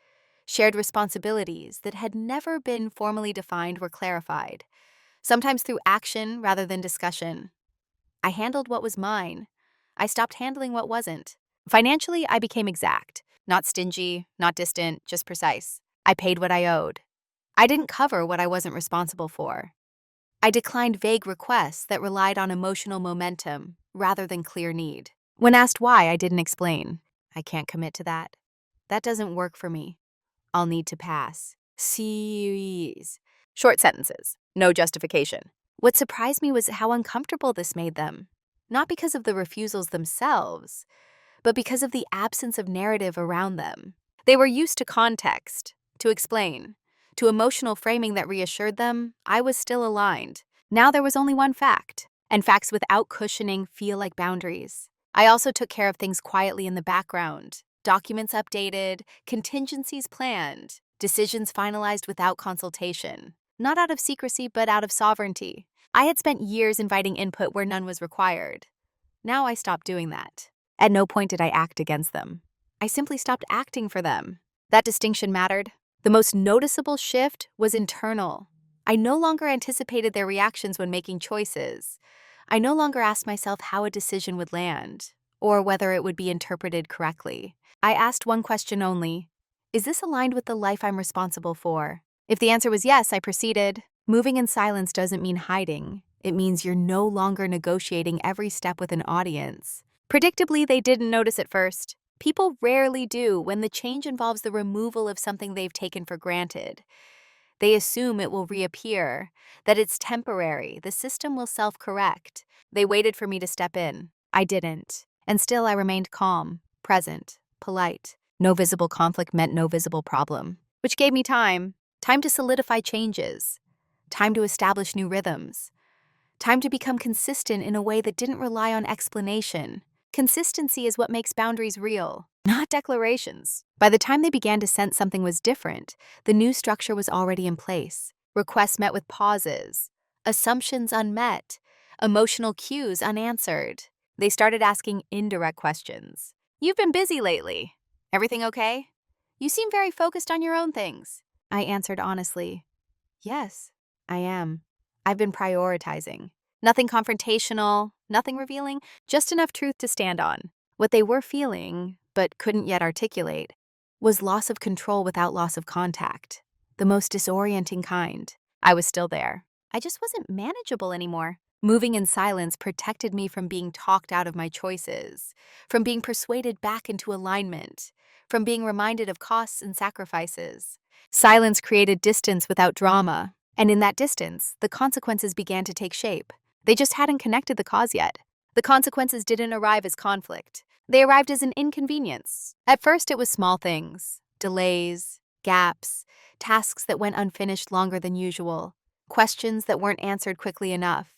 Shared responsibilities that had never been formally defined were clarified, sometimes through action rather than discussion. I handled what was mine. I stopped handling what wasn't. Financially, I became exact. Not stingy, not distant, just precise. I paid what I owed. I didn't cover what I wasn't responsible for. I declined vague requests that relied on emotional momentum rather than clear need. When asked why, I didn't explain. I can't commit to that. That doesn't work for me. I'll need to pass. Series. Short sentences. No justification. What surprised me was how uncomfortable this made them. Not because of the refusals themselves, but because of the absence of narrative around them. They were used to context, to explain, to emotional framing that reassured them I was still aligned. Now there was only one fact, and facts without cushioning feel like boundaries. I also took care of things quietly in the background. Documents updated, contingencies planned, decisions finalized without consultation. Not out of secrecy, but out of sovereignty. I had spent years inviting input where none was required. Now I stopped doing that. At no point did I act against them. I simply stopped acting for them. That distinction mattered. The most noticeable shift was internal. I no longer anticipated their reactions when making choices. I no longer asked myself how a decision would land, or whether it would be interpreted correctly. I asked one question only: is this aligned with the life I'm responsible for? If the answer was yes, I proceeded. Moving in silence doesn't mean hiding. It means you're no longer negotiating every step with an audience. Predictably, they didn't notice at first. People rarely do when the change involves the removal of something they've taken for granted. They assume it will reappear, that it's temporary, the system will self-correct. They waited for me to step in. I didn't. And still I remained calm, present, polite. No visible conflict meant no visible problem, which gave me time. Time to solidify changes. Time to establish new rhythms. Time to become consistent in a way that didn't rely on explanation. Consistency is what makes boundaries real, not declarations. By the time they began to sense something was different, the new structure was already in place. Requests met with pauses, assumptions unmet, emotional cues unanswered. They started asking indirect questions. You've been busy lately. Everything okay? You seem very focused on your own things. I answered honestly, yes, I am. I've been prioritizing. Nothing confrontational, nothing revealing, just enough truth to stand on. What they were feeling, but couldn't yet articulate, was loss of control without loss of contact. The most disorienting kind. I was still there. I just wasn't manageable anymore. Moving in silence protected me from being talked out of my choices, from being persuaded back into alignment, from being reminded of costs and sacrifices. Silence created distance without drama, and in that distance, the consequences began to take shape. They just hadn't connected the cause yet. The consequences didn't arrive as conflict. They arrived as an inconvenience. At first, it was small things: delays, gaps, tasks that went unfinished longer than usual, questions that weren't answered quickly enough,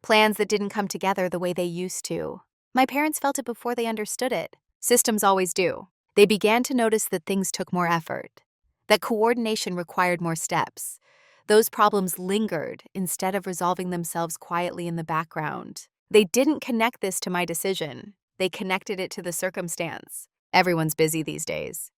plans that didn't come together the way they used to. My parents felt it before they understood it. Systems always do. They began to notice that things took more effort, that coordination required more steps. Those problems lingered instead of resolving themselves quietly in the background. They didn't connect this to my decision. They connected it to the circumstance. Everyone's busy these days.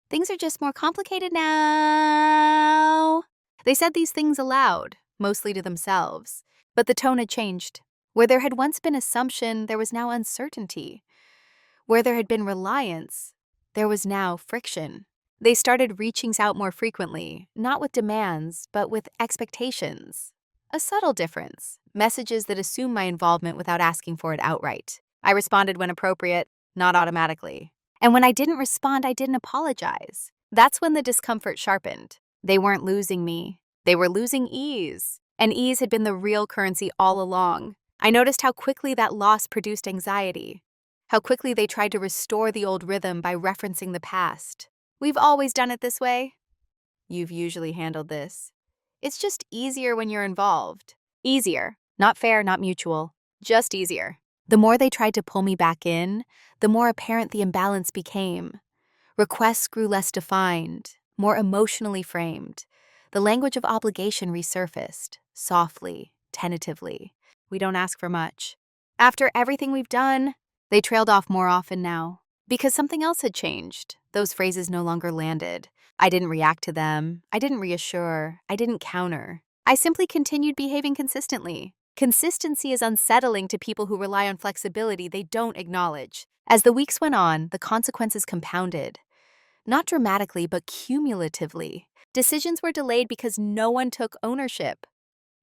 Things are just more complicated now. They said these things aloud, mostly to themselves. But the tone had changed. Where there had once been assumption, there was now uncertainty. Where there had been reliance, there was now friction. They started reaching out more frequently, not with demands, but with expectations. A subtle difference, messages that assume my involvement without asking for it outright. I responded when appropriate, not automatically. And when I didn't respond, I didn't apologize. That's when the discomfort sharpened. They weren't losing me. They were losing ease. And ease had been the real currency all along. I noticed how quickly that loss produced anxiety. How quickly they tried to restore the old rhythm by referencing the past. We've always done it this way. You've usually handled this. It's just easier when you're involved. Easier. Not fair, not mutual. Just easier. The more they tried to pull me back in, the more apparent the imbalance became. Requests grew less defined, more emotionally framed. The language of obligation resurfaced, softly, tentatively. We don't ask for much. After everything we've done, they trailed off more often now. Because something else had changed. Those phrases no longer landed. I didn't react to them. I didn't reassure. I didn't counter. I simply continued behaving consistently. Consistency is unsettling to people who rely on flexibility they don't acknowledge. As the weeks went on, the consequences compounded. Not dramatically, but cumulatively. Decisions were delayed because no one took ownership.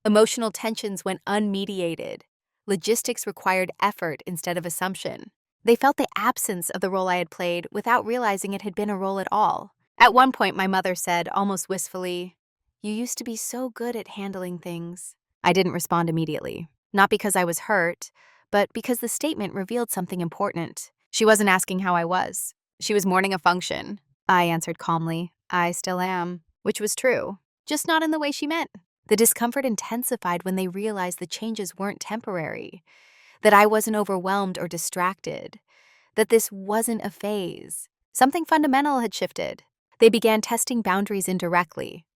Emotional tensions went unmediated. Logistics required effort instead of assumption. They felt the absence of the role I had played without realizing it had been a role at all. At one point, my mother said, almost wistfully, "You used to be so good at handling things." I didn't respond immediately. Not because I was hurt, but because the statement revealed something important. She wasn't asking how I was. She was mourning a function. I answered calmly, "I still am," which was true, just not in the way she meant. The discomfort intensified when they realized the changes weren't temporary, that I wasn't overwhelmed or distracted, that this wasn't a phase. Something fundamental had shifted. They began testing boundaries indirectly.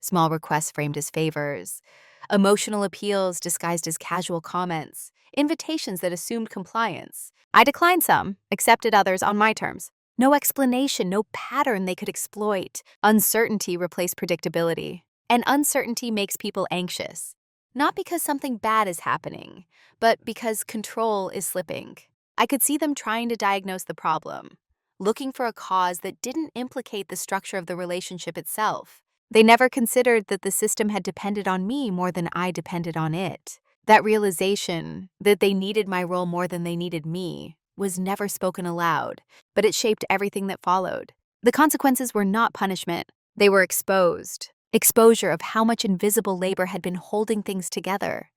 Small requests framed as favors, emotional appeals disguised as casual comments, invitations that assumed compliance. I declined some, accepted others on my terms. No explanation, no pattern they could exploit. Uncertainty replaced predictability. And uncertainty makes people anxious. Not because something bad is happening, but because control is slipping. I could see them trying to diagnose the problem, looking for a cause that didn't implicate the structure of the relationship itself. They never considered that the system had depended on me more than I depended on it. That realization, that they needed my role more than they needed me, was never spoken aloud, but it shaped everything that followed. The consequences were not punishment. They were exposed. Exposure of how much invisible labor had been holding things together.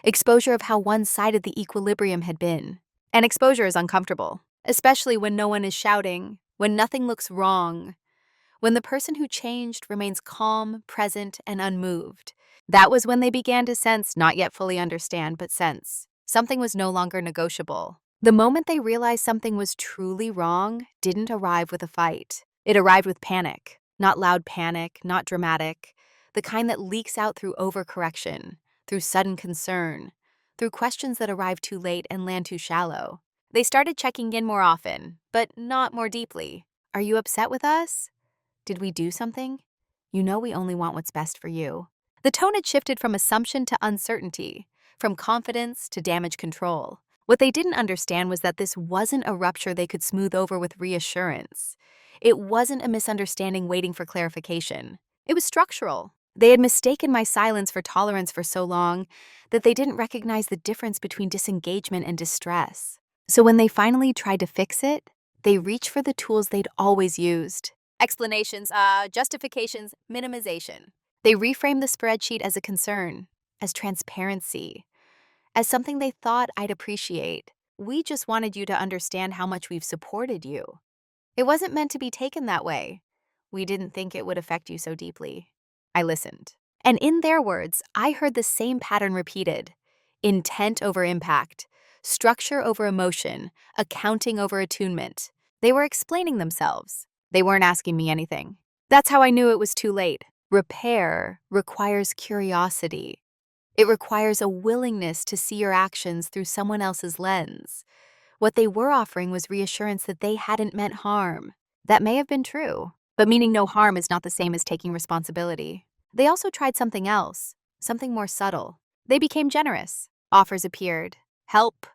Exposure of how one-sided the equilibrium had been. And exposure is uncomfortable, especially when no one is shouting, when nothing looks wrong, when the person who changed remains calm, present, and unmoved. That was when they began to sense, not yet fully understand, but sense. Something was no longer negotiable. The moment they realized something was truly wrong didn't arrive with a fight. It arrived with panic. Not loud panic, not dramatic. The kind that leaks out through overcorrection, through sudden concern, through questions that arrive too late and land too shallow. They started checking in more often, but not more deeply. Are you upset with us? Did we do something? You know we only want what's best for you. The tone had shifted from assumption to uncertainty, from confidence to damage control. What they didn't understand was that this wasn't a rupture they could smooth over with reassurance. It wasn't a misunderstanding waiting for clarification. It was structural. They had mistaken my silence for tolerance for so long that they didn't recognize the difference between disengagement and distress. So when they finally tried to fix it, they reached for the tools they'd always used. Explanations, justifications, minimization. They reframed the spreadsheet as a concern, as transparency, as something they thought I'd appreciate. We just wanted you to understand how much we've supported you. It wasn't meant to be taken that way. We didn't think it would affect you so deeply. I listened. And in their words, I heard the same pattern repeated. Intent over impact, structure over emotion, accounting over attunement. They were explaining themselves. They weren't asking me anything. That's how I knew it was too late. Repair requires curiosity. It requires a willingness to see your actions through someone else's lens. What they were offering was reassurance that they hadn't meant harm. That may have been true, but meaning no harm is not the same as taking responsibility. They also tried something else, something more subtle. They became generous. Offers appeared. Help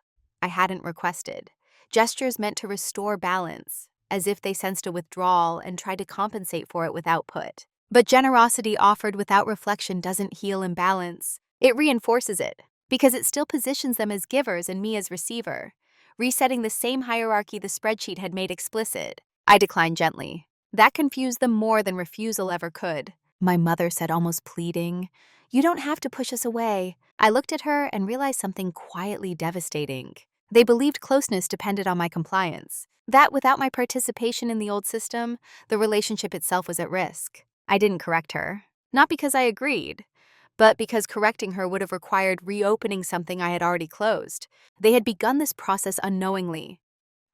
I hadn't requested. Gestures meant to restore balance. as if they sensed a withdrawal and tried to compensate for it with output. But generosity offered without reflection doesn't heal imbalance. It reinforces it, because it still positions them as givers and me as receiver, resetting the same hierarchy the spreadsheet had made explicit. I declined gently. That confused them more than refusal ever could. My mother said, almost pleading, "You don't have to push us away." I looked at her and realized something quietly devastating. They believed closeness depended on my compliance, that without my participation in the old system, the relationship itself was at risk. I didn't correct her, not because I agreed, but because correcting her would have required reopening something I had already closed. They had begun this process unknowingly.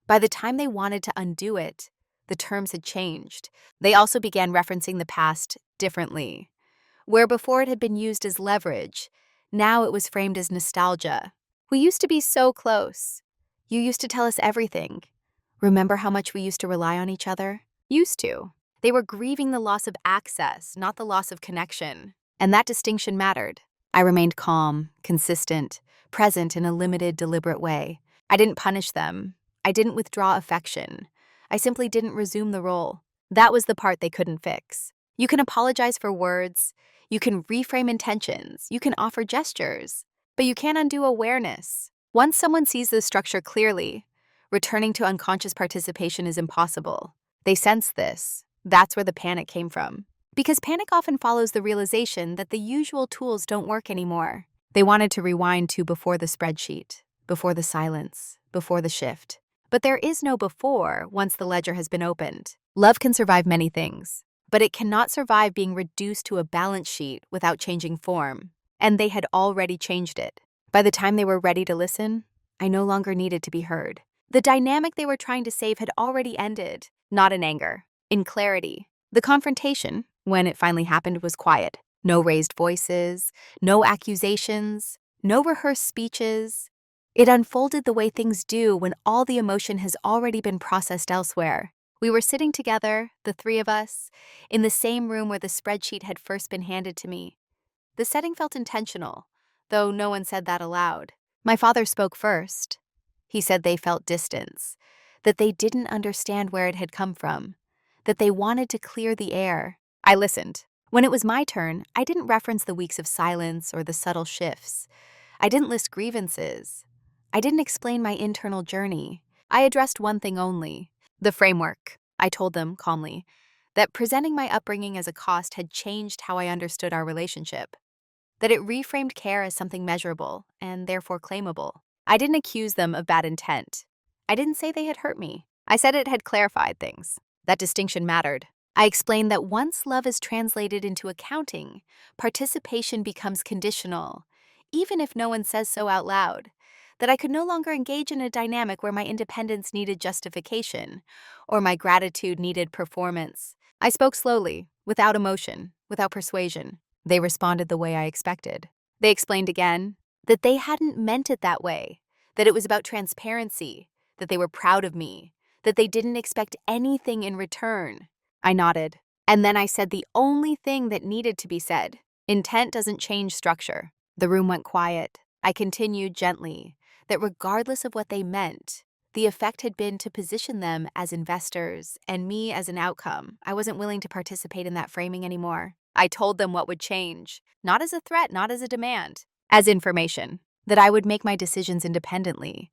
By the time they wanted to undo it, the terms had changed. They also began referencing the past differently. Where before it had been used as leverage, now it was framed as nostalgia. "We used to be so close. You used to tell us everything. Remember how much we used to rely on each other?" Used to. They were grieving the loss of access, not the loss of connection. And that distinction mattered. I remained calm, consistent, present in a limited, deliberate way. I didn't punish them. I didn't withdraw affection. I simply didn't resume the role. That was the part they couldn't fix. You can apologize for words. You can reframe intentions. You can offer gestures. But you can't undo awareness. Once someone sees the structure clearly, returning to unconscious participation is impossible. They sense this. That's where the panic came from. Because panic often follows the realization that the usual tools don't work anymore. They wanted to rewind to before the spreadsheet, before the silence, before the shift. But there is no before once the ledger has been opened. Love can survive many things, but it cannot survive being reduced to a balance sheet without changing form. And they had already changed it. By the time they were ready to listen, I no longer needed to be heard. The dynamic they were trying to save had already ended, not in anger, in clarity. The confrontation, when it finally happened, was quiet. No raised voices, no accusations, no rehearsed speeches. It unfolded the way things do when all the emotion has already been processed elsewhere. We were sitting together, the three of us, in the same room where the spreadsheet had first been handed to me. The setting felt intentional, though no one said that aloud. My father spoke first. He said they felt distance, that they didn't understand where it had come from, that they wanted to clear the air. I listened. When it was my turn, I didn't reference the weeks of silence or the subtle shifts. I didn't list grievances. I didn't explain my internal journey. I addressed one thing only, the framework. I told them, calmly, that presenting my upbringing as a cost had changed how I understood our relationship, that it reframed care as something measurable and therefore claimable. I didn't accuse them of bad intent. I didn't say they had hurt me. I said it had clarified things. That distinction mattered. I explained that once love is translated into accounting, participation becomes conditional, even if no one says so out loud. That I could no longer engage in a dynamic where my independence needed justification, or my gratitude needed performance. I spoke slowly, without emotion, without persuasion. They responded the way I expected. They explained again that they hadn't meant it that way, that it was about transparency, that they were proud of me, that they didn't expect anything in return. I nodded, and then I said the only thing that needed to be said. Intent doesn't change structure. The room went quiet. I continued gently, that regardless of what they meant, the effect had been to position them as investors and me as an outcome. I wasn't willing to participate in that framing anymore. I told them what would change, not as a threat, not as a demand, as information, that I would make my decisions independently,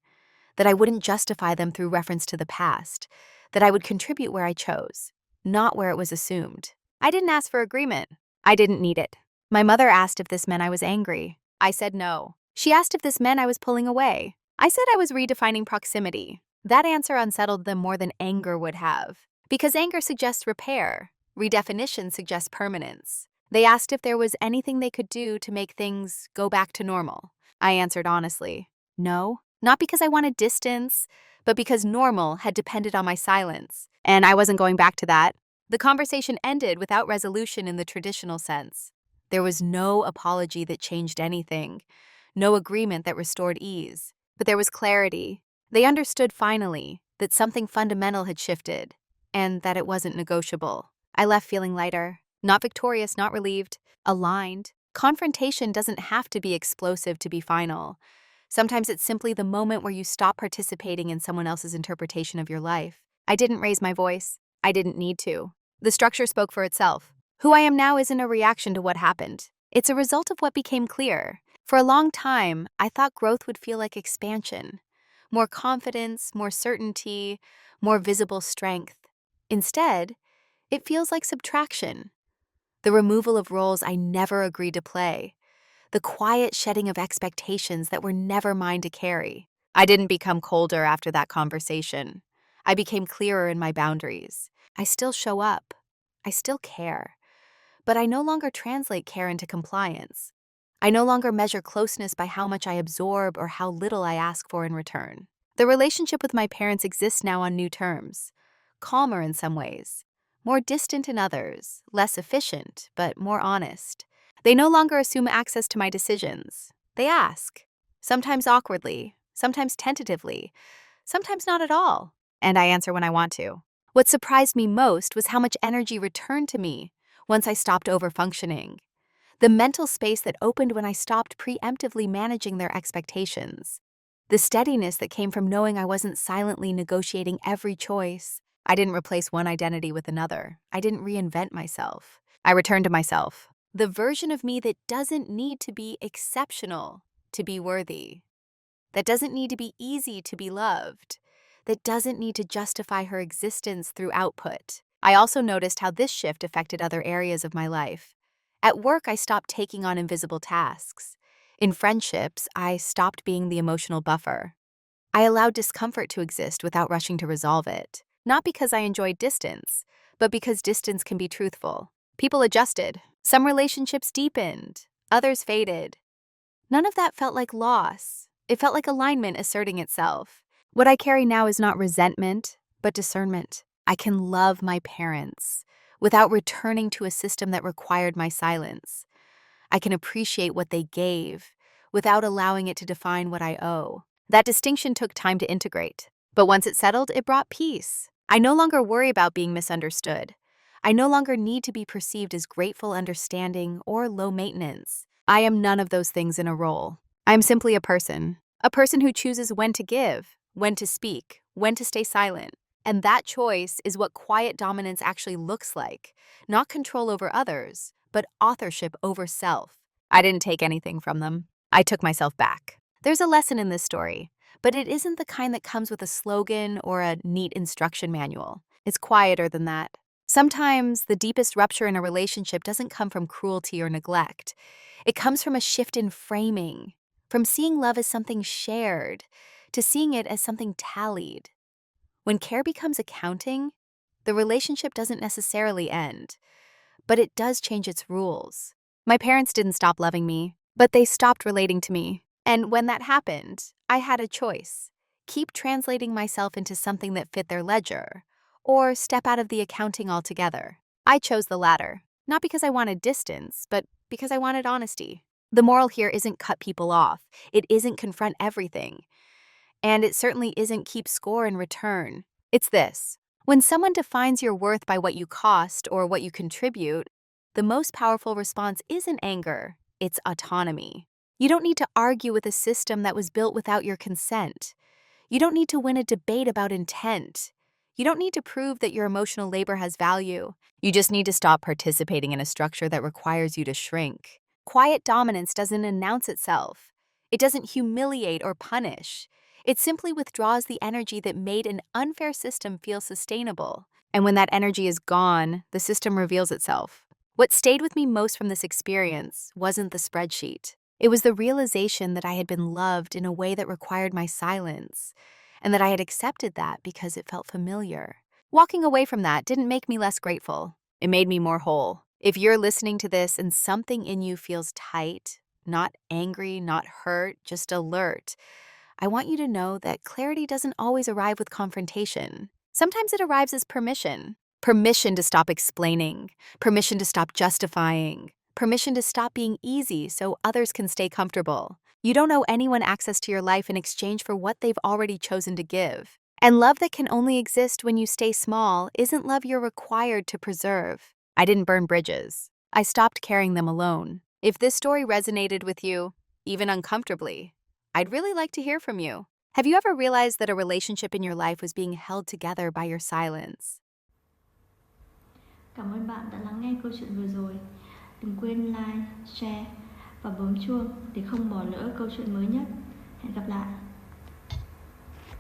that I wouldn't justify them through reference to the past, that I would contribute where I chose, not where it was assumed. I didn't ask for agreement. I didn't need it. My mother asked if this meant I was angry. I said no. She asked if this meant I was pulling away. I said I was redefining proximity. That answer unsettled them more than anger would have, because anger suggests repair. Redefinition suggests permanence. They asked if there was anything they could do to make things go back to normal. I answered honestly, no, not because I wanted distance, but because normal had depended on my silence, and I wasn't going back to that. The conversation ended without resolution in the traditional sense. There was no apology that changed anything, no agreement that restored ease, but there was clarity. They understood finally that something fundamental had shifted, and that it wasn't negotiable. I left feeling lighter, not victorious, not relieved, aligned. Confrontation doesn't have to be explosive to be final. Sometimes it's simply the moment where you stop participating in someone else's interpretation of your life I didn't raise my voice. I didn't need to. The structure spoke for itself. Who I am now isn't a reaction to what happened. It's a result of what became clear. For a long time, I thought growth would feel like expansion. More confidence, more certainty, more visible strength. Instead, it feels like subtraction. The removal of roles I never agreed to play. The quiet shedding of expectations that were never mine to carry. I didn't become colder after that conversation. I became clearer in my boundaries. I still show up. I still care. But I no longer translate care into compliance. I no longer measure closeness by how much I absorb or how little I ask for in return. The relationship with my parents exists now on new terms. Calmer in some ways. More distant in others. Less efficient, but more honest. They no longer assume access to my decisions. They ask. Sometimes awkwardly, sometimes tentatively, sometimes not at all. And I answer when I want to. What surprised me most was how much energy returned to me once I stopped overfunctioning. The mental space that opened when I stopped preemptively managing their expectations. The steadiness that came from knowing I wasn't silently negotiating every choice. I didn't replace one identity with another. I didn't reinvent myself. I returned to myself. The version of me that doesn't need to be exceptional to be worthy. That doesn't need to be easy to be loved. That doesn't need to justify her existence through output. I also noticed how this shift affected other areas of my life. At work, I stopped taking on invisible tasks. In friendships, I stopped being the emotional buffer. I allowed discomfort to exist without rushing to resolve it. Not because I enjoyed distance, but because distance can be truthful. People adjusted. Some relationships deepened. Others faded. None of that felt like loss. It felt like alignment asserting itself. What I carry now is not resentment, but discernment. I can love my parents without returning to a system that required my silence. I can appreciate what they gave without allowing it to define what I owe. That distinction took time to integrate, but once it settled, it brought peace. I no longer worry about being misunderstood. I no longer need to be perceived as grateful, understanding, or low maintenance. I am none of those things in a role. I am simply a person who chooses when to give, when to speak, when to stay silent. And that choice is what quiet dominance actually looks like. Not control over others, but authorship over self. I didn't take anything from them. I took myself back. There's a lesson in this story, but it isn't the kind that comes with a slogan or a neat instruction manual. It's quieter than that. Sometimes the deepest rupture in a relationship doesn't come from cruelty or neglect. It comes from a shift in framing, from seeing love as something shared to seeing it as something tallied. When care becomes accounting, the relationship doesn't necessarily end, but it does change its rules. My parents didn't stop loving me, but they stopped relating to me. And when that happened, I had a choice. Keep translating myself into something that fit their ledger, or step out of the accounting altogether. I chose the latter, not because I wanted distance, but because I wanted honesty. The moral here isn't cut people off. It isn't confront everything. And it certainly isn't keep score in return. It's this. When someone defines your worth by what you cost or what you contribute, the most powerful response isn't anger, it's autonomy. You don't need to argue with a system that was built without your consent. You don't need to win a debate about intent. You don't need to prove that your emotional labor has value. You just need to stop participating in a structure that requires you to shrink. Quiet dominance doesn't announce itself. It doesn't humiliate or punish. It simply withdraws the energy that made an unfair system feel sustainable. And when that energy is gone, the system reveals itself. What stayed with me most from this experience wasn't the spreadsheet. It was the realization that I had been loved in a way that required my silence, and that I had accepted that because it felt familiar. Walking away from that didn't make me less grateful. It made me more whole. If you're listening to this and something in you feels tight, not angry, not hurt, just alert, I want you to know that clarity doesn't always arrive with confrontation. Sometimes it arrives as permission. Permission to stop explaining. Permission to stop justifying. Permission to stop being easy so others can stay comfortable. You don't owe anyone access to your life in exchange for what they've already chosen to give. And love that can only exist when you stay small isn't love you're required to preserve. I didn't burn bridges. I stopped carrying them alone. If this story resonated with you, even uncomfortably, I'd really like to hear from you. Have you ever realized that a relationship in your life was being held together by your silence? Cảm ơn bạn đã lắng nghe câu chuyện vừa rồi. Đừng quên like, share và bấm chuông để không bỏ lỡ câu chuyện mới nhất. Hẹn gặp lại.